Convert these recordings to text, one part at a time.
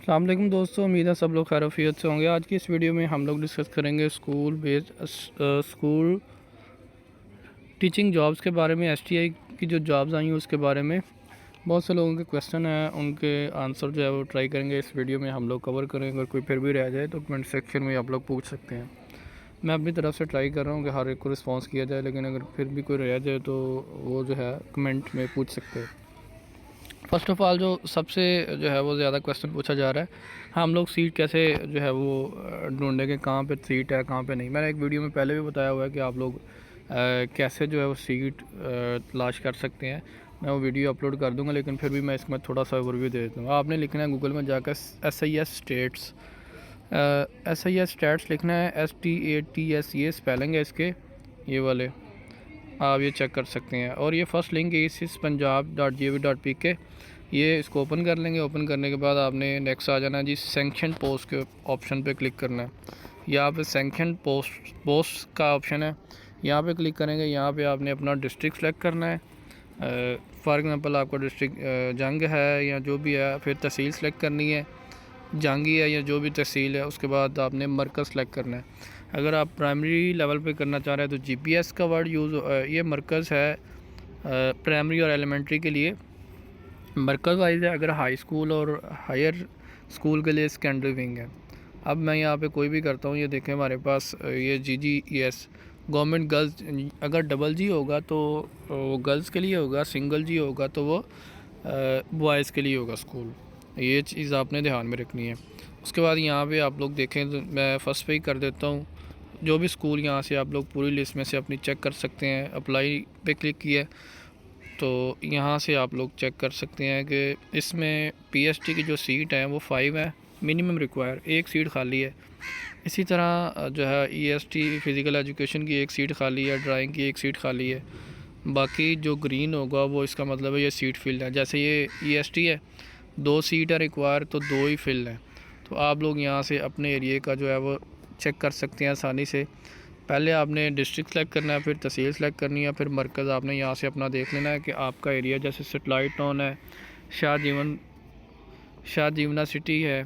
अस्सलाम वालेकुम दोस्तों, उम्मीद है सब लोग खैरियत से होंगे। आज की इस वीडियो में हम लोग डिस्कस करेंगे स्कूल टीचिंग जॉब्स के बारे में। एसटीआई की जो जॉब्स आई हैं उसके बारे में बहुत से लोगों के क्वेश्चन हैं, उनके आंसर जो है वो ट्राई करेंगे इस वीडियो में हम लोग कवर करेंगे। अगर कोई फिर भी रह जाए तो कमेंट सेक्शन में आप लोग पूछ सकते हैं। मैं अपनी तरफ से ट्राई कर रहा हूँ कि हर एक को रिस्पॉन्स किया जाए, लेकिन अगर फिर भी कोई रह जाए तो वो जो है कमेंट में पूछ सकते हैं। फ़र्स्ट ऑफ़ ऑल जो सबसे जो है वो ज़्यादा क्वेश्चन पूछा जा रहा है, हम लोग सीट कैसे जो है वो ढूँढेंगे, कहाँ पे सीट है कहाँ पे नहीं। मैंने एक वीडियो में पहले भी बताया हुआ है कि आप लोग कैसे जो है वो सीट तलाश कर सकते हैं। मैं वो वीडियो अपलोड कर दूंगा, लेकिन फिर भी मैं इसमें थोड़ा सा ओवरव्यू दे देता हूँ। आपने लिखना है गूगल में जाकर SIS स्टेट्स लिखना है, STATS, ये स्पेलिंग है इसके, ये वाले आप ये चेक कर सकते हैं। और ये फर्स्ट लिंक है punjab.gov.pk, ये इसको ओपन कर लेंगे। ओपन करने के बाद आपने नेक्स्ट आ जाना है जी, सैंक्शन पोस्ट के ऑप्शन पे क्लिक करना है। यहाँ पे सैंक्शन पोस्ट का ऑप्शन है, यहाँ पे क्लिक करेंगे। यहाँ पे आपने अपना डिस्ट्रिक्ट सेलेक्ट करना है। फॉर एग्ज़ाम्पल आपका डिस्ट्रिक्ट जंग है या जो भी है, फिर तहसील सेलेक्ट करनी है, जंगी है या जो भी तहसील है। उसके बाद आपने मरकज़ सेलेक्ट करना है। अगर आप प्राइमरी लेवल पे करना चाह रहे हैं तो GPS का वर्ड यूज़, ये मरकज़ है प्राइमरी और एलिमेंट्री के लिए मरकज़ वाइज है। अगर हाई स्कूल और हायर स्कूल के लिए सेकेंडरी विंग है। अब मैं यहाँ पे कोई भी करता हूँ, ये देखें हमारे पास ये GGES गवर्नमेंट गर्ल्स, अगर डबल जी होगा तो वो गर्ल्स के लिए होगा, सिंगल जी होगा तो वो बॉयज़ के लिए होगा स्कूल। ये चीज़ आपने ध्यान में रखनी है। उसके बाद यहाँ पे आप लोग देखें तो मैं फ़र्स्ट पे ही कर देता हूँ। जो भी स्कूल यहाँ से आप लोग पूरी लिस्ट में से अपनी चेक कर सकते हैं। अप्लाई पे क्लिक किया तो यहाँ से आप लोग चेक कर सकते हैं कि इसमें PST की जो सीट है वो 5 है, मिनिमम रिक्वायर, एक सीट खाली है। इसी तरह जो है EST फ़िज़िकल एजुकेशन की एक सीट खाली है, ड्राइंग की एक सीट खाली है। बाकी जो ग्रीन होगा वो इसका मतलब है ये सीट फिल है। जैसे ये EST है, 2 सीट है रिक्वायर तो 2 ही फिल हैं। तो आप लोग यहाँ से अपने एरिए का जो है वो चेक कर सकते हैं आसानी से। पहले आपने डिस्ट्रिक्ट सेलेक्ट करना है, फिर तहसील सेलेक्ट करनी है, फिर मरकज़ आपने यहाँ से अपना देख लेना है कि आपका एरिया, जैसे सेटेलाइट टाउन है, शाहजीवना सिटी है,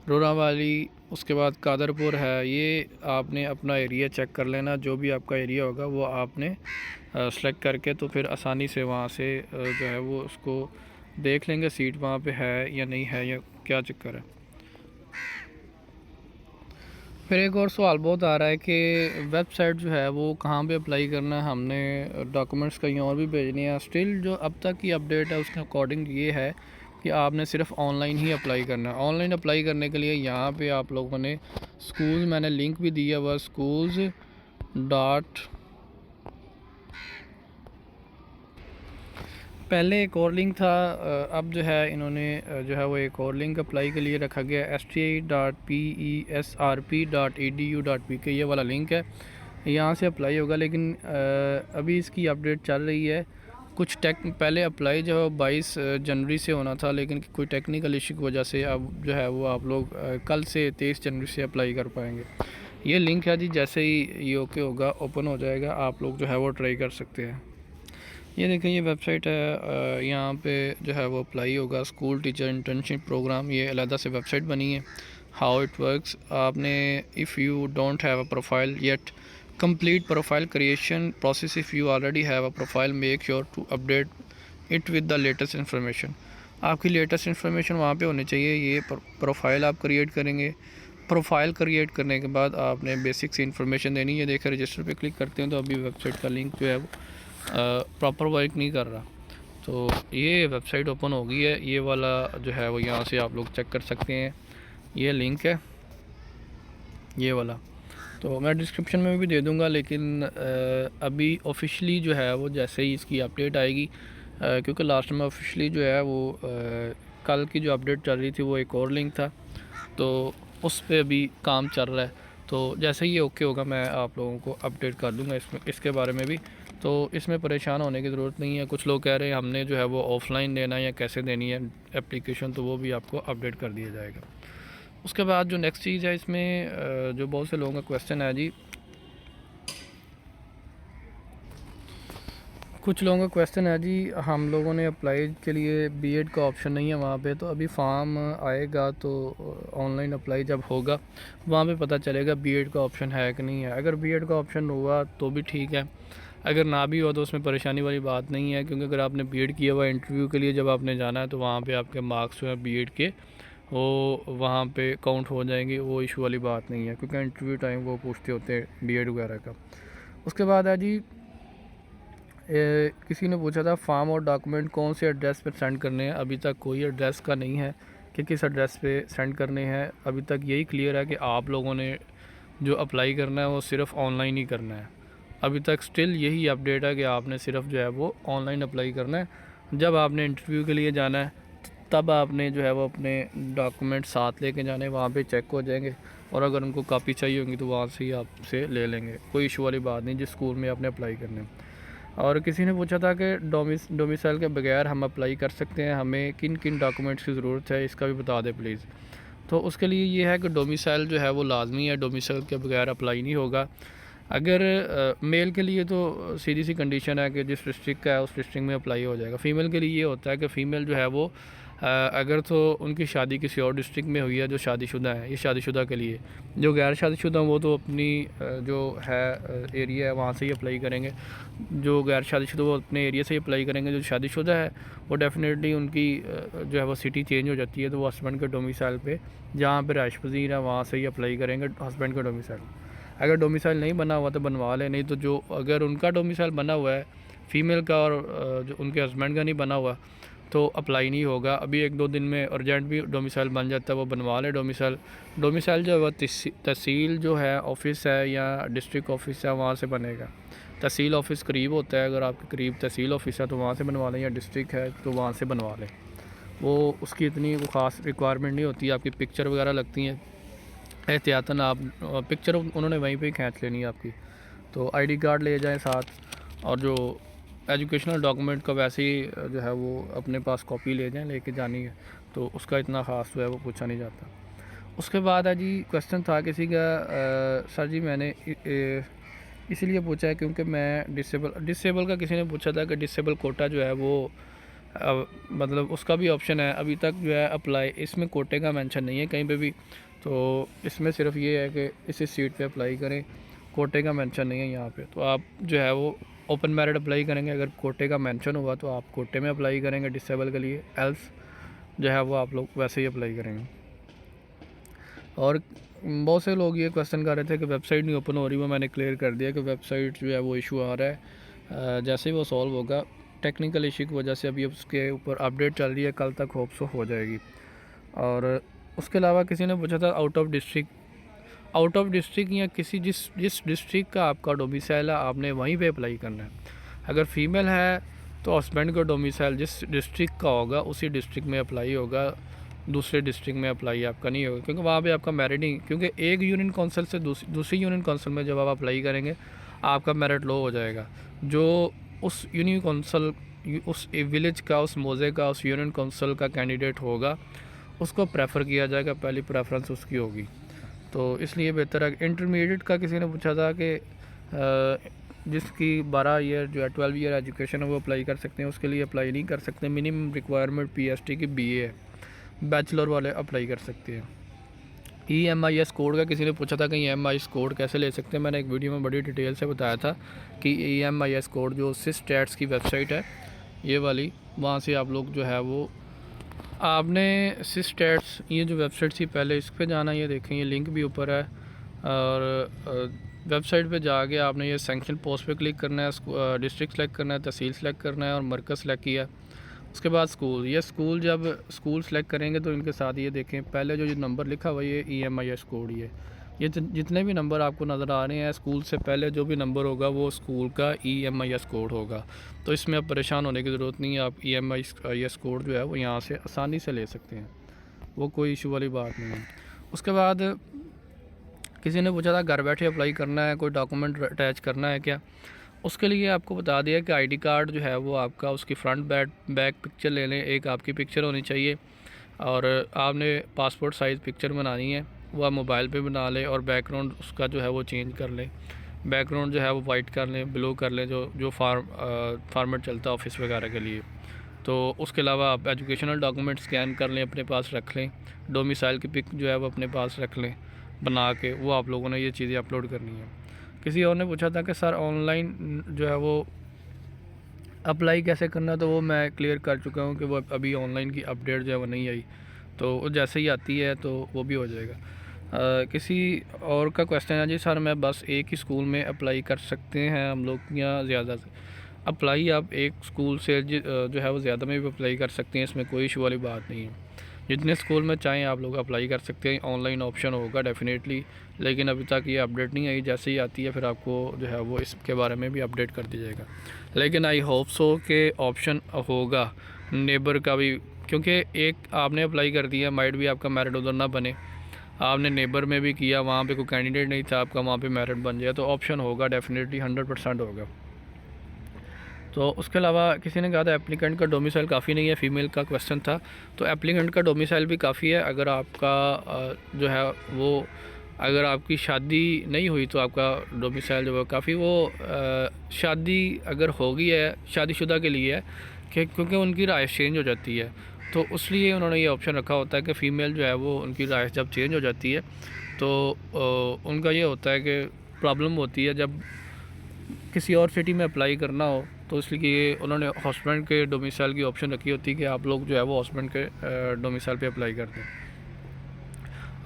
रोरावाली, उसके बाद कादरपुर है। ये आपने अपना एरिया चेक कर लेना। जो भी आपका एरिया होगा वो आपने सेलेक्ट करके तो फिर आसानी से वहाँ से जो है वो उसको देख लेंगे सीट वहाँ पे है या नहीं है, या क्या चक्कर है। फिर एक और सवाल बहुत आ रहा है कि वेबसाइट जो है वो कहाँ पे अप्लाई करना है, हमने डॉक्यूमेंट्स कहीं और भी भेजने हैं। स्टिल जो अब तक की अपडेट है उसके अकॉर्डिंग ये है कि आपने सिर्फ ऑनलाइन ही अप्लाई करना है। ऑनलाइन अप्लाई करने के लिए यहाँ पे आप लोगों ने स्कूल, मैंने लिंक भी दिया हुआ, schools डॉट, पहले एक और लिंक था, अब जो है इन्होंने जो है वो एक और लिंक अप्लाई के लिए रखा गया, STI.PESRP.edu.pk, ये वाला लिंक है, यहाँ से अप्लाई होगा। लेकिन अभी इसकी अपडेट चल रही है। कुछ पहले अप्लाई जो है 22 जनवरी से होना था, लेकिन कोई टेक्निकल इशू की वजह से अब जो है वो आप लोग कल से 23 जनवरी से अप्लाई कर पाएंगे। ये लिंक है जी, जैसे ही ये ओके होगा, ओपन हो जाएगा, आप लोग जो है वो ट्राई कर सकते हैं। ये देखें, ये वेबसाइट है, यहाँ पे जो है वो अप्लाई होगा। स्कूल टीचर इंटर्नशिप प्रोग्राम, ये अलग से वेबसाइट बनी है। हाउ इट वर्क्स, आपने if you don't have a profile yet, complete profile creation process. If you already have a profile, make sure to update it with the latest information. आपकी latest information वहाँ पे होनी चाहिए। ये profile आप create करेंगे। Profile create करने के बाद आपने बेसिक सी इन्फॉर्मेशन देनी है। देखिए रजिस्टर पे क्लिक करते हैं तो अभी वेबसाइट का लिंक जो है वो प्रॉपर वर्क नहीं कर रहा। तो ये वेबसाइट ओपन हो गई है, ये वाला जो है वो यहाँ से आप लोग चेक कर सकते हैं। ये लिंक है, ये वाला, तो मैं डिस्क्रिप्शन में भी दे दूँगा। लेकिन अभी ऑफिशियली जो है वो जैसे ही इसकी अपडेट आएगी, क्योंकि लास्ट में ऑफिशियली जो है वो कल की जो अपडेट चल रही थी वो एक और लिंक था, तो उस पर अभी काम चल रहा है। तो जैसे ही ये ओके होगा मैं आप लोगों को अपडेट कर दूँगा इसके बारे में भी। तो इसमें परेशान होने की ज़रूरत नहीं है। कुछ लोग कह रहे हैं हमने जो है वो ऑफ़लाइन देना है या कैसे देनी है एप्लीकेशन, तो वो भी आपको अपडेट कर दिया जाएगा। उसके बाद जो नेक्स्ट चीज़ है इसमें, जो बहुत से लोगों का क्वेश्चन है जी, कुछ लोगों का क्वेश्चन है जी, हम लोगों ने अप्लाई के लिए बीएड का ऑप्शन नहीं है वहाँ पे, तो अभी फॉर्म आएगा तो ऑनलाइन अप्लाई जब होगा वहाँ पे पता चलेगा बीएड का ऑप्शन है कि नहीं है। अगर बीएड का ऑप्शन हुआ तो भी ठीक है, अगर ना भी हुआ तो उसमें परेशानी वाली बात नहीं है, क्योंकि अगर आपने बीएड किया हुआ इंटरव्यू के लिए जब आपने जाना है तो वहाँ पर आपके मार्क्स जो है बीएड के वो वहाँ पे काउंट हो जाएंगे, वो इशू वाली बात नहीं है, क्योंकि इंटरव्यू टाइम वो पूछते होते हैं बीएड वगैरह का। उसके बाद है जी, किसी ने पूछा था फॉर्म और डॉक्यूमेंट कौन से एड्रेस पर सेंड करने हैं। अभी तक कोई एड्रेस का नहीं है कि किस एड्रेस पे सेंड करने हैं। अभी तक यही क्लियर है कि आप लोगों ने जो अप्लाई करना है वो सिर्फ़ ऑनलाइन ही करना है। अभी तक स्टिल यही अपडेट है कि आपने सिर्फ जो है वो ऑनलाइन अप्लाई करना है। जब आपने इंटरव्यू के लिए जाना है तब आपने जो है वो अपने डॉक्यूमेंट साथ लेके जाने, वहाँ पे चेक हो जाएंगे, और अगर उनको कापी चाहिए होंगी तो वहाँ से ही आपसे ले लेंगे। कोई इशू वाली बात नहीं जिस स्कूल में आपने अप्लाई करने। और किसी ने पूछा था कि डोमिसाइल के बगैर हम अप्लाई कर सकते हैं, हमें किन किन डॉक्यूमेंट्स की ज़रूरत है, इसका भी बता दें प्लीज़। तो उसके लिए ये है कि डोमिसाइल जो है वो लाजमी है, डोमिसाइल के बगैर अप्लाई नहीं होगा। अगर मेल के लिए तो सीधी सी कंडीशन है कि जिस डिस्ट्रिक्ट का है उस डिस्ट्रिक्ट में अप्लाई हो जाएगा। फ़ीमेल के लिए ये होता है कि फ़ीमेल जो है वो अगर तो उनकी शादी किसी और डिस्ट्रिक्ट में हुई है जो शादीशुदा है, ये शादीशुदा के लिए। जो गैर शादीशुदा वो तो अपनी जो है एरिया है वहाँ से ही अप्लाई करेंगे। जो गैर शादीशुदा वो अपने एरिया से ही अप्लाई करेंगे। जो शादीशुदा है वो डेफिनेटली उनकी जो है वो सिटी चेंज हो जाती है, तो वो हस्बैंड के डोमिसाइल पे जहाँ पे रहाइश पज़ीर है वहाँ से ही अप्लाई करेंगे हस्बैंड का डोमिसाइल। अगर डोमिसाइल नहीं बना हुआ तो बनवा लें, नहीं तो जो अगर उनका डोमिसाइल बना हुआ है फ़ीमेल का और जो उनके हस्बैंड का नहीं बना हुआ तो अप्लाई नहीं होगा। अभी 1-2 दिन में अर्जेंट भी डोमिसाइल बन जाता है, वो बनवा लें डोमिसाइल। डोमिसाइल जो है वह तहसील जो है ऑफ़िस है या डिस्ट्रिक्ट ऑफ़िस है वहाँ से बनेगा। तहसील ऑफ़िस करीब होता है, अगर आपके करीब तहसील ऑफ़िस है तो वहाँ से बनवा लें, या डिस्ट्रिक्ट है तो वहाँ से बनवा लें। वो उसकी इतनी वो ख़ास रिक्वायरमेंट नहीं होती। आपकी पिक्चर वगैरह लगती हैं, एहतियातन आप पिक्चर उन्होंने वहीं पे ही खींच लेनी है आपकी। तो आईडी कार्ड ले जाएं साथ, और जो एजुकेशनल डॉक्यूमेंट का वैसे ही जो है वो अपने पास कॉपी ले जाएं, लेके जानी है, तो उसका इतना ख़ास जो है वो पूछा नहीं जाता। उसके बाद है जी, क्वेश्चन था किसी का, सर जी मैंने इसलिए पूछा है क्योंकि मैं डिसेबल का किसी ने पूछा था कि डिसेबल कोटा जो है वो मतलब उसका भी ऑप्शन है। अभी तक जो है अप्लाई इसमें कोटे का मेंशन नहीं है कहीं पे भी, तो इसमें सिर्फ ये है कि इसी सीट पे अप्लाई करें, कोटे का मेंशन नहीं है यहाँ पे। तो आप जो है वो ओपन मेरिट अप्लाई करेंगे, अगर कोटे का मेंशन हुआ तो आप कोटे में अप्लाई करेंगे डिसेबल के लिए, एल्स जो है वो आप लोग वैसे ही अप्लाई करेंगे। और बहुत से लोग ये क्वेश्चन कर रहे थे कि वेबसाइट नहीं ओपन हो रही, वो मैंने क्लियर कर दिया कि वेबसाइट जो है वो इशू आ रहा है। जैसे ही वो सॉल्व होगा टेक्निकल इशू की वजह से अभी उसके ऊपर अपडेट चल रही है, कल तक होप सो हो जाएगी। और उसके अलावा किसी ने पूछा था आउट ऑफ डिस्ट्रिक्ट या किसी जिस डिस्ट्रिक्ट का आपका डोमिसाइल है आपने वहीं पे अप्लाई करना है। अगर फ़ीमेल है तो हस्बैंड का डोमिसाइल जिस डिस्ट्रिक्ट का होगा उसी डिस्ट्रिक्ट में अप्लाई होगा, दूसरे डिस्ट्रिक्ट में अप्लाई आपका नहीं होगा, क्योंकि वहाँ पे आपका मेरिट नहीं, क्योंकि एक यूनियन काउंसिल से दूसरी यूनियन काउंसिल में जब आप अप्लाई करेंगे आपका मेरिट लो हो जाएगा। जो उस यूनियन काउंसिल उस विलेज का, उस मोज़े का, उस यूनियन काउंसिल का कैंडिडेट होगा उसको प्रेफर किया जाएगा, पहली प्रेफरेंस उसकी होगी। तो इसलिए बेहतर है। इंटरमीडिएट का किसी ने पूछा था कि जिसकी 12 ईयर जो है 12 ईयर एजुकेशन है वो अप्लाई कर सकते हैं, उसके लिए अप्लाई नहीं कर सकते। मिनिमम रिक्वायरमेंट पीएचडी की बीए है, बैचलर वाले अप्लाई कर सकते हैं। EMIS कोड का किसी ने पूछा था कि EMIS कोड कैसे ले सकते हैं, मैंने एक वीडियो में बड़ी डिटेल से बताया था कि EMIS कोड जो सिस्टैट्स की वेबसाइट है ये वाली, वहाँ से आप लोग जो है वो आपने सिस्टैट्स ये जो वेबसाइट थी पहले इस पर जाना, ये देखें ये लिंक भी ऊपर है, और वेबसाइट पे जाके आपने ये सैंक्शन पोस्ट पे क्लिक करना है, डिस्ट्रिक्ट सेलेक्ट करना है, तहसील सेलेक्ट करना है और मरकज़ सेलेक्ट किया। उसके बाद स्कूल, ये स्कूल जब स्कूल सेलेक्ट करेंगे तो इनके साथ ये देखें पहले जो नंबर लिखा हुआ ये EMIS कोड, ये जितने भी नंबर आपको नज़र आ रहे हैं स्कूल से पहले जो भी नंबर होगा वो स्कूल का EMIS कोड होगा। तो इसमें अब परेशान होने की ज़रूरत नहीं है, आप EMIS कोड जो है वो यहाँ से आसानी से ले सकते हैं, वो कोई इशू वाली बात नहीं है। उसके बाद किसी ने पूछा था घर बैठे अप्लाई करना है, कोई डॉक्यूमेंट अटैच करना है क्या। उसके लिए आपको बता दिया कि आईडी कार्ड जो है वो आपका उसकी फ्रंट बैक पिक्चर ले लें, एक आपकी पिक्चर होनी चाहिए, और आपने पासपोर्ट साइज़ पिक्चर बनानी है, वो आप मोबाइल पे बना लें और बैकग्राउंड उसका जो है वो चेंज कर लें। बैकग्राउंड जो है वो वाइट कर लें, ब्लू कर लें, जो जो फार्मेट चलता है ऑफिस वगैरह के लिए। तो उसके अलावा आप एजुकेशनल डॉक्यूमेंट स्कैन कर लें, अपने पास रख लें। डोमिसाइल की पिक जो है वो अपने पास रख लें बना के, वो आप लोगों ने ये चीज़ें अपलोड करनी है। किसी और ने पूछा था कि सर ऑनलाइन जो है वो अप्लाई कैसे करना, तो वो मैं क्लियर कर चुका हूँ कि वो अभी ऑनलाइन की अपडेट जो है वो नहीं आई, तो वो जैसे ही आती है तो वो भी हो जाएगा। किसी और का क्वेश्चन है जी सर मैं बस एक ही स्कूल में अप्लाई कर सकते हैं हम लोग या ज़्यादा से? अप्लाई आप एक स्कूल से जो है वो ज़्यादा में भी अप्लाई कर सकते हैं, इसमें कोई इशू वाली बात नहीं है। जितने स्कूल में चाहें आप लोग अप्लाई कर सकते हैं, ऑनलाइन ऑप्शन होगा डेफिनेटली, लेकिन अभी तक ये अपडेट नहीं आई। जैसे ही आती है फिर आपको जो है वो इसके बारे में भी अपडेट कर दिया जाएगा। लेकिन आई होप सो कि ऑप्शन होगा नेबर का भी, क्योंकि एक आपने अप्लाई कर दिया, माइट भी आपका मेरिट उधर ना बने, आपने नेबर में भी किया, वहाँ पे कोई कैंडिडेट नहीं था आपका, वहाँ पे मेरिट बन जाए, तो ऑप्शन होगा डेफिनेटली 100% होगा। तो उसके अलावा किसी ने कहा था एप्लीकेंट का डोमिसाइल काफ़ी नहीं है, फ़ीमेल का क्वेश्चन था, तो एप्लीकेंट का डोमिसाइल भी काफ़ी है। अगर आपका जो है वो अगर आपकी शादी नहीं हुई तो आपका डोमिसाइल जो है काफ़ी वो शादी अगर हो गई है, शादीशुदा के लिए है कि क्योंकि उनकी राइश चेंज हो जाती है, तो इसलिए उन्होंने ये ऑप्शन रखा होता है कि फ़ीमेल जो है वो उनकी राइश जब चेंज हो जाती है तो उनका ये होता है कि प्रॉब्लम होती है जब किसी और सिटी में अप्लाई करना हो, तो इसलिए उन्होंने हस्बैंड के डोमिसाइल की ऑप्शन रखी होती है कि आप लोग जो है वो हस्बैंड के डोमिसाइल पे अप्लाई कर दें।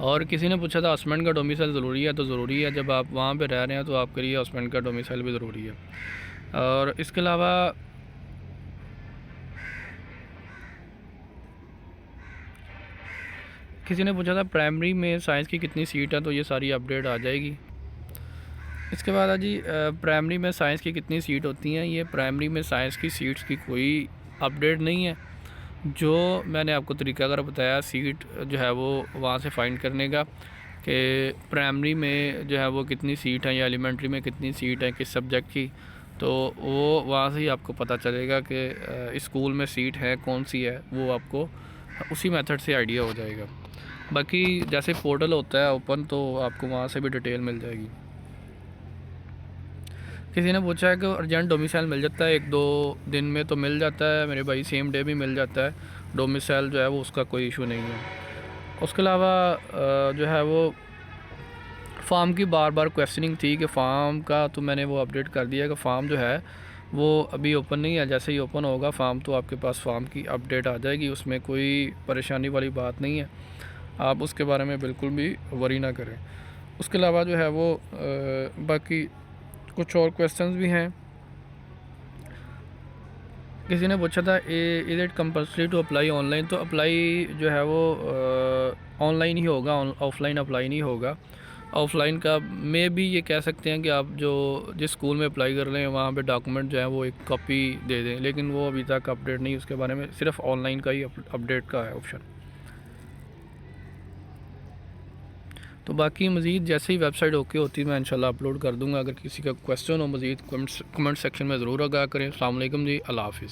और किसी ने पूछा था हस्बैंड का डोमिसाइल ज़रूरी है, तो ज़रूरी है, जब आप वहाँ पे रह रहे हैं तो आपके लिए हस्बैंड का डोमिसाइल भी ज़रूरी है। और इसके अलावा किसी ने पूछा था प्राइमरी में साइंस की कितनी सीट है, तो ये सारी अपडेट आ जाएगी। इसके बाद है जी प्राइमरी में साइंस की कितनी सीट होती हैं। ये प्राइमरी में साइंस की सीट्स की कोई अपडेट नहीं है, जो मैंने आपको तरीकाकार बताया सीट जो है वो वहाँ से फाइंड करने का कि प्राइमरी में जो है वो कितनी सीट है या एलिमेंट्री में कितनी सीट है किस सब्जेक्ट की, तो वो वहाँ से ही आपको पता चलेगा कि स्कूल में सीट है कौन सी है, वो आपको उसी मेथड से आइडिया हो जाएगा। बाकी जैसे पोर्टल होता है ओपन, तो आपको वहाँ से भी डिटेल मिल जाएगी। किसी ने पूछा है कि अर्जेंट डोमिसाइल मिल जाता है 1-2 दिन में, तो मिल जाता है मेरे भाई, सेम डे भी मिल जाता है डोमिसाइल जो है वो, उसका कोई इशू नहीं है। उसके अलावा जो है वो फार्म की बार बार क्वेश्चनिंग थी कि फ़ार्म का, तो मैंने वो अपडेट कर दिया कि फ़ार्म जो है वो अभी ओपन नहीं है, जैसे ही ओपन होगा फ़ार्म तो आपके पास फ़ार्म की अपडेट आ जाएगी, उसमें कोई परेशानी वाली बात नहीं है, आप उसके बारे में बिल्कुल भी वरी ना करें। उसके अलावा जो है वो बाकी कुछ और क्वेश्चंस भी हैं। किसी ने पूछा था is it compulsory to apply online, तो अप्लाई जो है वो ऑनलाइन ही होगा, ऑफलाइन अप्लाई नहीं होगा। ऑफलाइन का में भी ये कह सकते हैं कि आप जो जिस स्कूल में अप्लाई कर रहे हैं वहाँ पे डॉक्यूमेंट जो है वो एक कॉपी दे दें, लेकिन वो अभी तक अपडेट नहीं, उसके बारे में सिर्फ ऑनलाइन का ही अपडेट का है ऑप्शन। तो बाकी मज़ीद जैसे ही वेबसाइट ओके होती है मैं इंशाल्लाह अपलोड कर दूंगा। अगर किसी का क्वेश्चन हो मज़ीद कमेंट सेक्शन में ज़रूर आगाह करें। अस्सलाम वालेकुम जी, अल्लाह हाफ़िज़।